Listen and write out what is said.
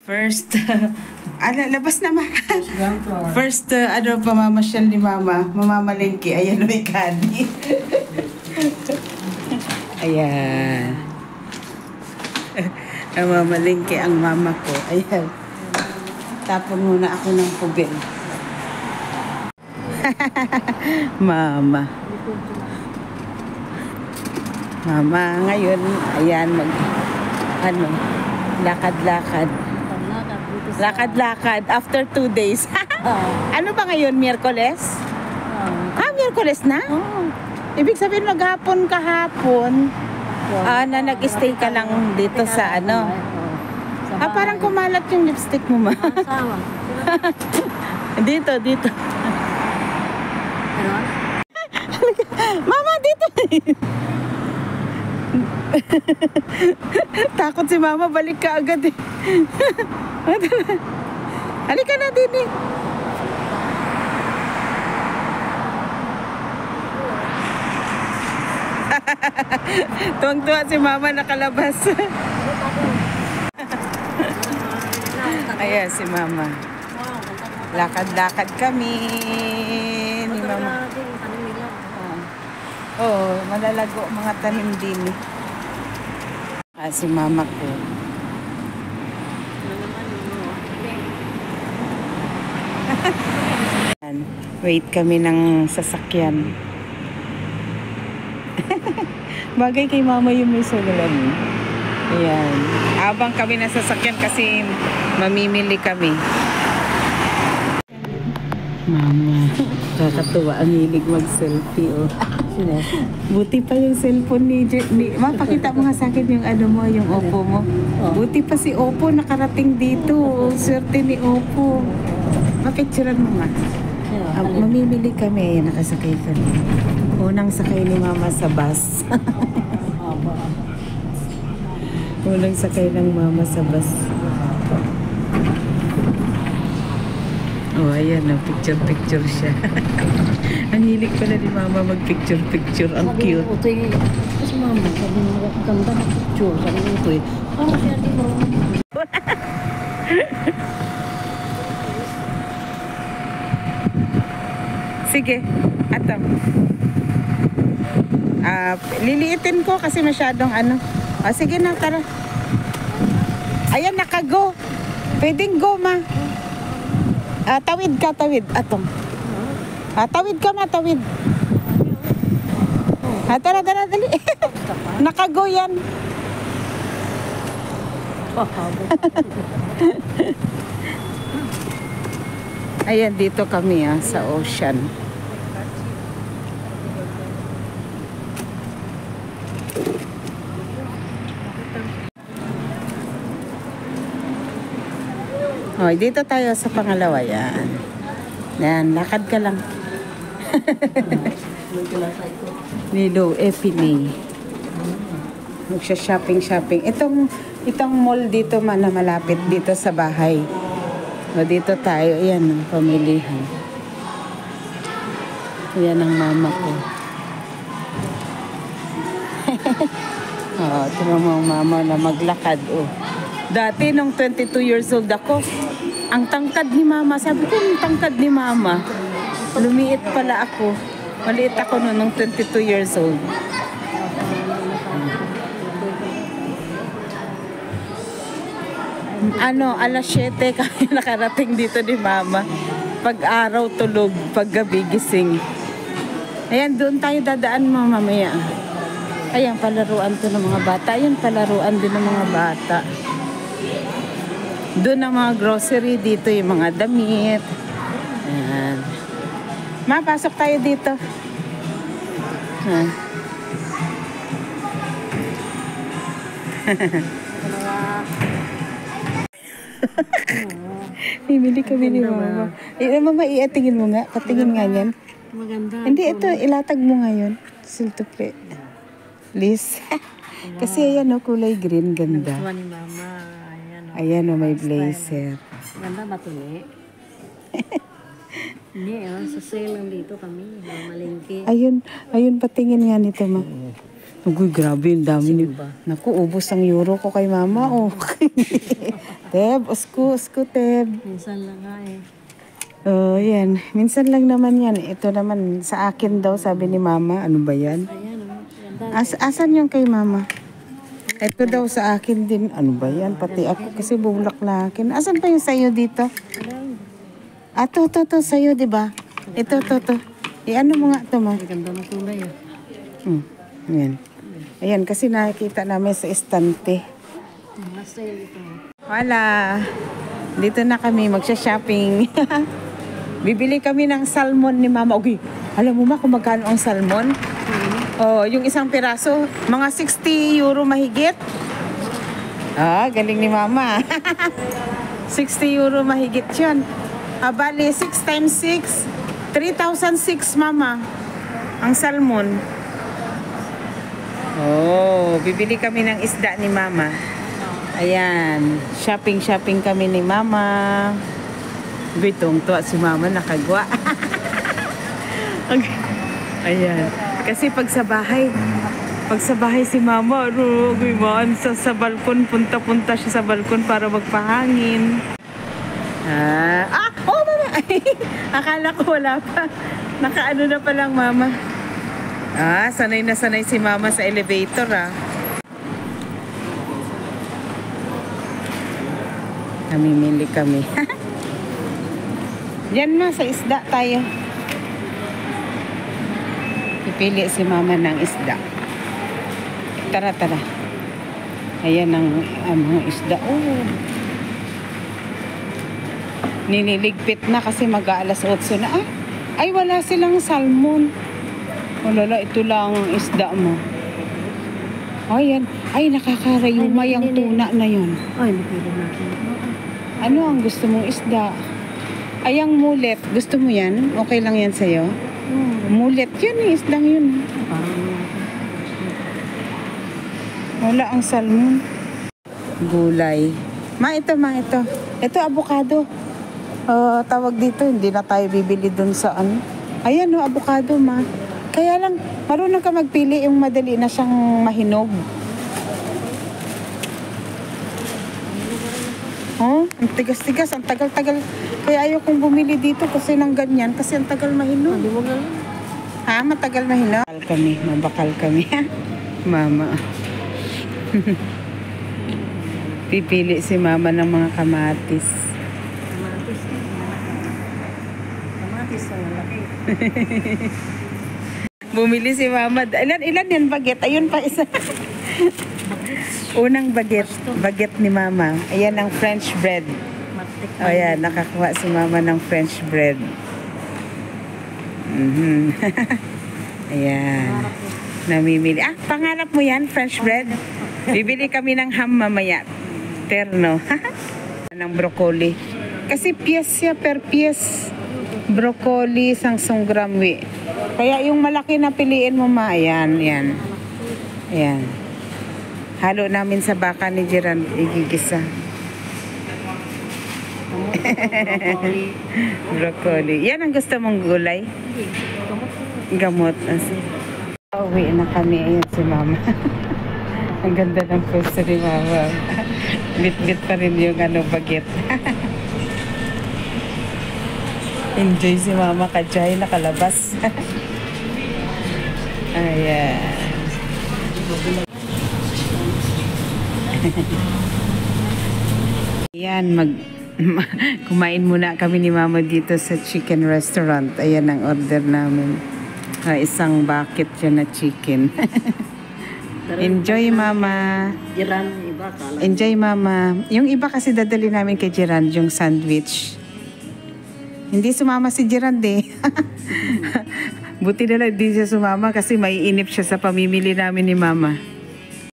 First, labas na ma. First, pamamasyal ni Mama. Mamamalengke. Ayan, may kani. Ayan. Mamamalengke ang mama ko. Ayan. Tapon muna ako ng pubil. Mama. Mama, ngayon, ayan, lakad-lakad. Lakad-lakad after 2 days. Ano ba ngayon, Miyerkules? Miyerkules na? Ibig sabihin maghapon kahapon. Na nag-stay ka lang dito sa ano. Parang kumalat yung lipstick mo, ma. Dito. Mama, dito. Takot si Mama, balik ka agad eh. Halika na din eh. Tuwang-tuwa si Mama nakalabas. Ayan si Mama. Lakad-lakad kami ni Mama. Malalago mga tanim din. Si Mama ko. Wait kami ng sasakyan. Bagay kay Mama yung may sulalan. Ayan. Abang kami ng sasakyan kasi mamimili kami. Mama, kakatuwa ang hilig mag-selfie. Buti pa yung cellphone ni pakita mo nga sa akin yung yung Oppo mo. Buti pa si Oppo nakarating dito. Swerte ni Oppo. Mapicturean mo nga. Mamimili kami. Nakasakay kami. Unang sakay ni Mama sa bus. Unang sakay ng Mama sa bus. Ayan na, picture siya. Ang hilig pala ni Mama mag-picture. Ang cute. Kasi Mama, sabi mo, ganda na picture. Sabi mo ito eh. Siya di mo. Sige, ato. Liliitin ko kasi masyadong sige na, tara. Ayan, nakago. Pwedeng go, ma. Tawid ka. Atong. Tawid ka, ma. Tawid. Tara, dali. Nakago yan. Ayan, dito kami sa ocean. Dito tayo sa pangalawa. Yan, lakad ka lang. Nilo, Epine. Magsha-shopping. Itong mall dito na malapit dito sa bahay. Dito tayo. Ayan ang pamilihan. Ayan ang mama ko. Tingnan mo ang mama na maglakad. Dati nung 22 years old ako, ang tangkad ni Mama. Sabi ko, ang tangkad ni Mama. Lumiit pala ako. Maliit ako nung 22 years old. Alas 7 kami nakarating dito ni Mama. Pag-araw tulog, pag-gabi gising. Ayan, doon tayo dadaan mamaya. Ayan, palaruan to ng mga bata. Ayan, palaruan din ng mga bata. Doon ang mga grocery, dito yung mga damit. Ayan. Ma, pasok tayo dito. Bibili kami ni Mama. Mama, iatingin mo nga. Katingin nga yan. Maganda. Hindi, ito, ilatag mo ngayon. Siltupre. Please. Kasi ayan kulay green, ganda. Gusto ni Mama. Ayan may blazer. Ganda ba ito Hindi, sa sale lang dito kami. Mamalengke. Ayun, patingin nga nito, ma. Uy, grabe, yung dami ni... Simba. Naku, ubos ang euro ko kay mama, oh. Teb, usko, Teb. Minsan lang nga eh. Oh, yan. Minsan lang naman yan. Ito naman, sa akin daw, sabi ni mama. Ano ba yan? Ayan, ganda. Asan yung kay mama? Ito daw sa akin din. Ano ba yan? Pati ako kasi bulaklakin. Asan pa yung sayo dito? Ah, to, sayo, di ba? Ito, to. Ano mo nga to, ma? Ang ganda ng kulay eh. Yan. Ayan, kasi nakikita namin sa estante. Mga sale ito. Wala. Dito na kami magsha-shopping. Bibili kami ng salmon ni mama. Okay. Alam mo ba kung magkano ang salmon? Oh, yung isang piraso, mga 60 euro mahigit. Ah, galing ni mama. 60 euro mahigit yun. Bali, 6 times 6, 3,006 mama. Ang salmon. Oh, bibili kami ng isda ni mama. Ayan, shopping kami ni mama. Bitong tuwa si mama, nakagwa. Ayan, kasi pag sa bahay si mama, gumaan sa balkon, punta siya sa balkon para magpahangin. Oh mama, akala ko wala pa. Nakaano na pa lang mama. Sanay na sanay si mama sa elevator Namimili kami. Diyan na sa isda tayo. Pipili si mama ng isda. Tara. Ayan ang mga isda. Oh. Niniligpit na kasi mag-aalas 8 na. Ay, wala silang salmon. Wala, ito lang ang isda mo. Ayan. Ay, nakakarayumay ang tuna na yun. Ay, napili natin. Ano ang gusto mong isda? Ay, ang mulet. Gusto mo yan? Okay lang yan sa'yo? Mulet yun eh. Isdang yun. Wala ang salmon. Gulay. Ma, ito. Ito, avocado. Tawag dito, hindi na tayo bibili dun sa ano. Ayan o, avocado, ma. Kaya lang, marunong ka magpili yung madali na siyang mahinog. Oh, ang tigas-tigas, ang tagal-tagal. Kaya ayaw kong bumili dito kasi ng ganyan, kasi ang tagal mahinog. Hindi mo lang. Matagal mahinog. Mabakal kami. Mama. Pipili si mama ng mga kamatis. Kamatis ang laki. Bumili si mama. Ilan yan baget? Ayun pa isa. Unang baget ni mama. Ayan ang French bread. O yan, nakakuha si mama ng French bread. Ayan. Namimili. Pangarap mo yan, French bread? Bibili kami ng ham mamaya. Terno. Ng broccoli. Kasi piyes siya per piyes. Broccoli, 100 gramwi. Kaya yung malaki na piliin mo ma. Ayan. Halo namin sa baka ni Jiran, igigisa. Broccoli. Yan ang gusto mong gulay? Gamot. Uwi na kami. Ayan si mama. Ang ganda ng pwesto ni mama. Bit-bit pa rin yung baget. Enjoy si mama kajay, nakalabas. Ayan. Ayan, kumain muna kami ni mama dito sa chicken restaurant. Ayan ang order namin. Isang bucket yun na chicken. Enjoy mama. Jiran, iba kala. Enjoy mama. Yung iba kasi dadali namin kay Jiran, yung sandwich. Hindi sumama si Jiran Buti na lang hindi siya sumama kasi maiinip siya sa pamimili namin ni mama.